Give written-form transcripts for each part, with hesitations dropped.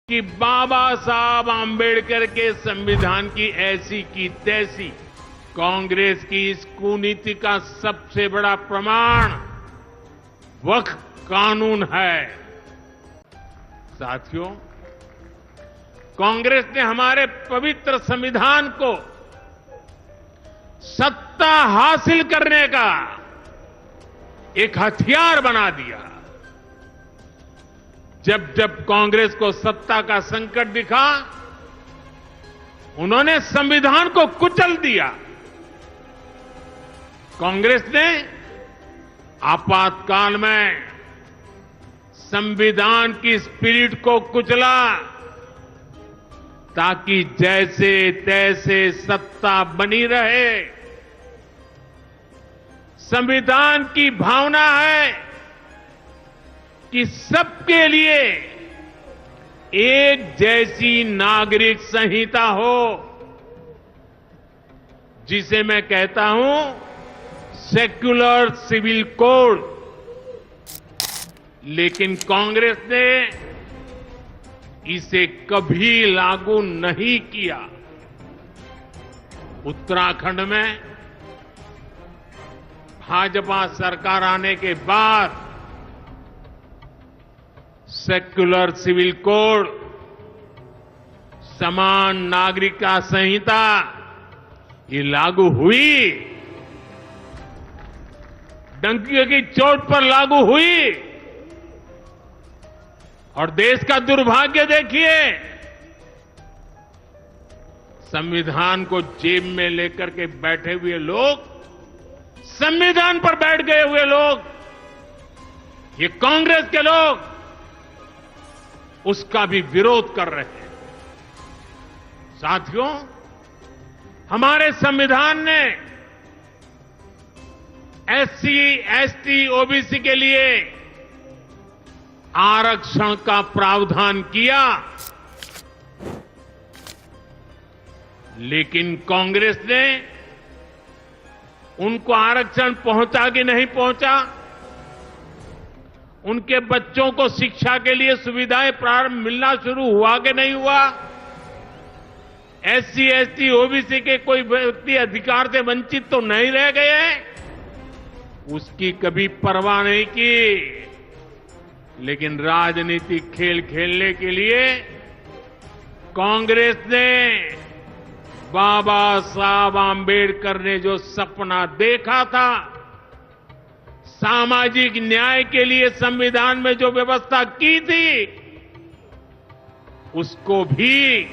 कि बाबा साहब आम्बेडकर के संविधान की ऐसी की तैसी कांग्रेस की इस कुनीति का सबसे बड़ा प्रमाण वक्फ कानून है। साथियों, कांग्रेस ने हमारे पवित्र संविधान को सत्ता हासिल करने का एक हथियार बना दिया। जब जब कांग्रेस को सत्ता का संकट दिखा, उन्होंने संविधान को कुचल दिया। कांग्रेस ने आपातकाल में संविधान की स्पिरिट को कुचला ताकि जैसे तैसे सत्ता बनी रहे। संविधान की भावना है कि सबके लिए एक जैसी नागरिक संहिता हो, जिसे मैं कहता हूं सेक्युलर सिविल कोड। लेकिन कांग्रेस ने इसे कभी लागू नहीं किया। उत्तराखंड में भाजपा सरकार आने के बाद सेक्युलर सिविल कोड, समान नागरिकता संहिता ये लागू हुई, डंकी की चोट पर लागू हुई। और देश का दुर्भाग्य देखिए, संविधान को जेब में लेकर के बैठे हुए लोग, संविधान पर बैठ गए हुए लोग, ये कांग्रेस के लोग उसका भी विरोध कर रहे हैं। साथियों, हमारे संविधान ने एससी, एसटी, ओबीसी के लिए आरक्षण का प्रावधान किया, लेकिन कांग्रेस ने उनको आरक्षण पहुंचा कि नहीं पहुंचा, उनके बच्चों को शिक्षा के लिए सुविधाएं प्रारंभ मिलना शुरू हुआ कि नहीं हुआ, एससी, एसटी, ओबीसी के कोई व्यक्ति अधिकार से वंचित तो नहीं रह गए, उसकी कभी परवाह नहीं की। लेकिन राजनीतिक खेल खेलने के लिए कांग्रेस ने बाबा साहब आम्बेडकर ने जो सपना देखा था, सामाजिक न्याय के लिए संविधान में जो व्यवस्था की थी, उसको भी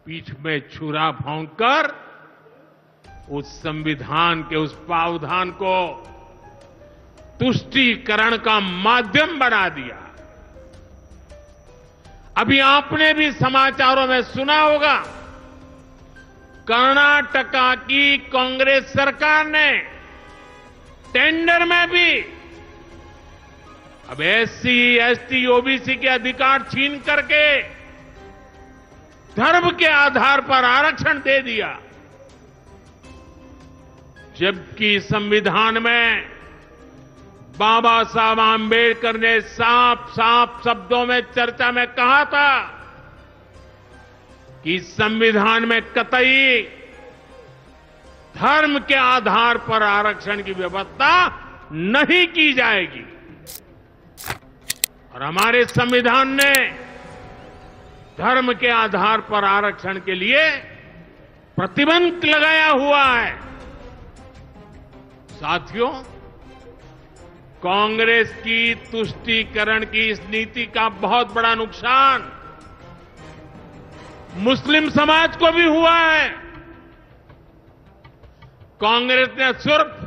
पीठ में छुरा भोंककर उस संविधान के उस प्रावधान को तुष्टीकरण का माध्यम बना दिया। अभी आपने भी समाचारों में सुना होगा, कर्नाटका की कांग्रेस सरकार ने टेंडर में भी अब एससी, एसटी, ओबीसी के अधिकार छीन करके धर्म के आधार पर आरक्षण दे दिया। जबकि संविधान में बाबा साहब आम्बेडकर ने साफ साफ शब्दों में चर्चा में कहा था कि संविधान में कतई धर्म के आधार पर आरक्षण की व्यवस्था नहीं की जाएगी। और हमारे संविधान ने धर्म के आधार पर आरक्षण के लिए प्रतिबंध लगाया हुआ है। साथियों, कांग्रेस की तुष्टीकरण की इस नीति का बहुत बड़ा नुकसान मुस्लिम समाज को भी हुआ है। कांग्रेस ने सिर्फ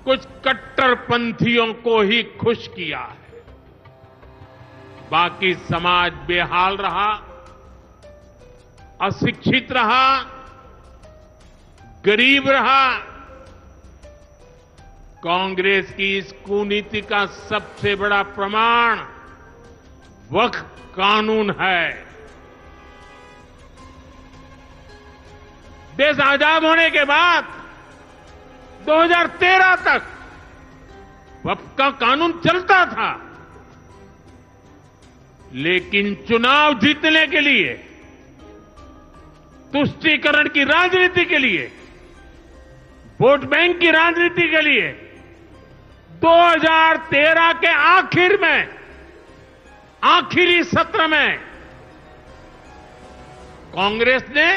कुछ कट्टरपंथियों को ही खुश किया है, बाकी समाज बेहाल रहा, अशिक्षित रहा, गरीब रहा। कांग्रेस की इस कुनीति का सबसे बड़ा प्रमाण वक्फ कानून है। देश आजाद होने के बाद 2013 तक वक्फ का कानून चलता था, लेकिन चुनाव जीतने के लिए, तुष्टीकरण की राजनीति के लिए, वोट बैंक की राजनीति के लिए 2013 के आखिर में, आखिरी सत्र में कांग्रेस ने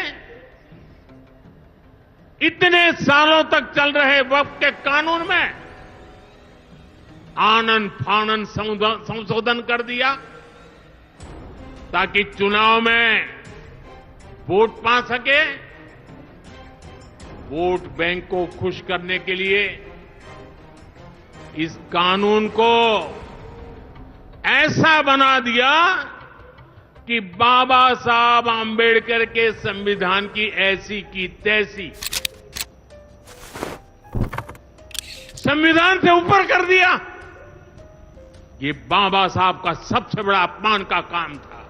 इतने सालों तक चल रहे वक्फ के कानून में आनन फानन संशोधन कर दिया ताकि चुनाव में वोट पा सके। वोट बैंक को खुश करने के लिए इस कानून को ऐसा बना दिया कि बाबा साहब आंबेडकर के संविधान की ऐसी की तैसी, संविधान से ऊपर कर दिया। ये बाबा साहब का सबसे बड़ा अपमान का काम था।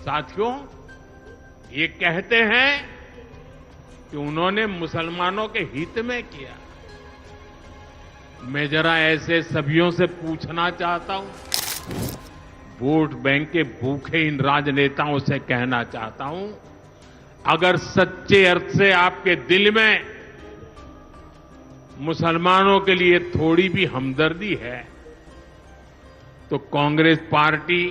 साथियों, ये कहते हैं कि उन्होंने मुसलमानों के हित में किया। मैं जरा ऐसे सभियों से पूछना चाहता हूं, वोट बैंक के भूखे इन राजनेताओं से कहना चाहता हूं, अगर सच्चे अर्थ से आपके दिल में मुसलमानों के लिए थोड़ी भी हमदर्दी है तो कांग्रेस पार्टी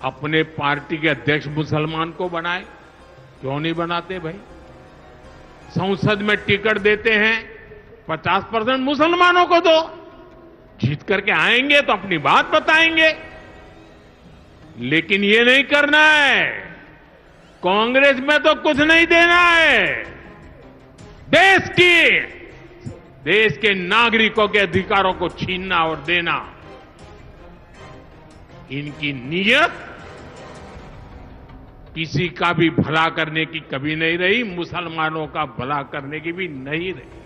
अपने पार्टी के अध्यक्ष मुसलमान को बनाए। क्यों नहीं बनाते भाई? संसद में टिकट देते हैं, 50% मुसलमानों को दो। जीत करके आएंगे तो अपनी बात बताएंगे, लेकिन ये नहीं करना है। कांग्रेस में तो कुछ नहीं देना है। देश के नागरिकों के अधिकारों को छीनना और देना, इनकी नीयत किसी का भी भला करने की कभी नहीं रही, मुसलमानों का भला करने की भी नहीं रही।